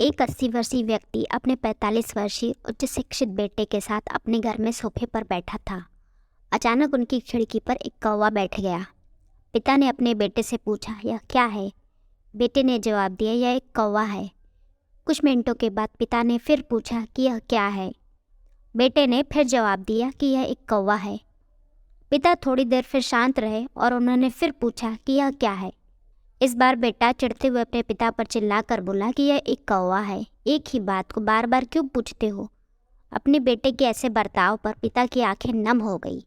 एक 80 वर्षीय व्यक्ति अपने 45 वर्षीय उच्च शिक्षित बेटे के साथ अपने घर में सोफे पर बैठा था। अचानक उनकी खिड़की पर एक कौवा बैठ गया। पिता ने अपने बेटे से पूछा, यह क्या है? बेटे ने जवाब दिया, यह एक कौवा है। कुछ मिनटों के बाद पिता ने फिर पूछा कि यह क्या है? बेटे ने फिर जवाब दिया कि यह एक कौवा है। पिता थोड़ी देर फिर शांत रहे और उन्होंने फिर पूछा कि यह क्या है? इस बार बेटा चिढ़ते हुए अपने पिता पर चिल्लाकर बोला कि यह एक कौवा है। एक ही बात को बार बार क्यों पूछते हो? अपने बेटे के ऐसे बर्ताव पर पिता की आंखें नम हो गई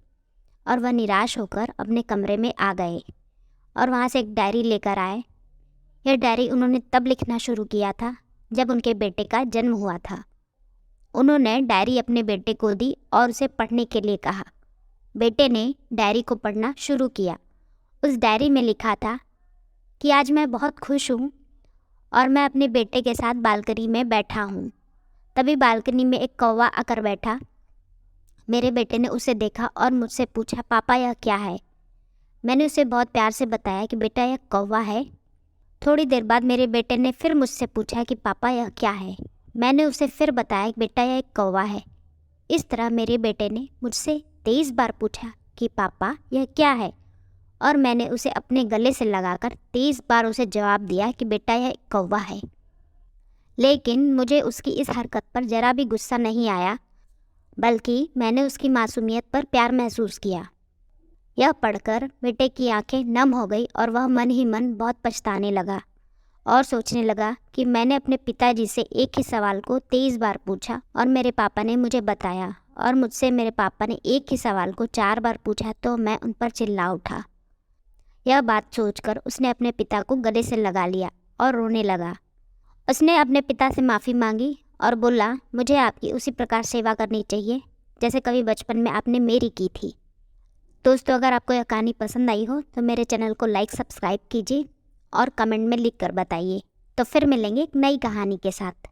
और वह निराश होकर अपने कमरे में आ गए और वहाँ से एक डायरी लेकर आए। यह डायरी उन्होंने तब लिखना शुरू किया था जब उनके बेटे का जन्म हुआ था। उन्होंने डायरी अपने बेटे को दी और उसे पढ़ने के लिए कहा। बेटे ने डायरी को पढ़ना शुरू किया। उस डायरी में लिखा था कि आज मैं बहुत खुश हूँ और मैं अपने बेटे के साथ बालकनी में बैठा हूँ। तभी बालकनी में एक कौवा आकर बैठा। मेरे बेटे ने उसे देखा और मुझसे पूछा, पापा यह क्या है? मैंने उसे बहुत प्यार से बताया कि बेटा यह कौवा है। थोड़ी देर बाद मेरे बेटे ने फिर मुझसे पूछा कि पापा यह क्या है? मैंने उसे फिर बताया कि बेटा यह एक कौवा है। इस तरह मेरे बेटे ने मुझसे 23 बार पूछा कि पापा यह क्या है, और मैंने उसे अपने गले से लगाकर 23 बार उसे जवाब दिया कि बेटा यह एक कौवा है। लेकिन मुझे उसकी इस हरकत पर ज़रा भी गुस्सा नहीं आया, बल्कि मैंने उसकी मासूमियत पर प्यार महसूस किया। यह पढ़कर बेटे की आंखें नम हो गई और वह मन ही मन बहुत पछताने लगा और सोचने लगा कि मैंने अपने पिताजी से एक ही सवाल को 23 बार पूछा और मेरे पापा ने मुझे बताया, और मुझसे मेरे पापा ने एक ही सवाल को 4 बार पूछा तो मैं उन पर चिल्ला उठा। यह बात सोचकर उसने अपने पिता को गले से लगा लिया और रोने लगा। उसने अपने पिता से माफ़ी मांगी और बोला, मुझे आपकी उसी प्रकार सेवा करनी चाहिए जैसे कभी बचपन में आपने मेरी की थी। दोस्तों, अगर आपको यह कहानी पसंद आई हो तो मेरे चैनल को लाइक सब्सक्राइब कीजिए और कमेंट में लिख कर बताइए। तो फिर मिलेंगे एक नई कहानी के साथ।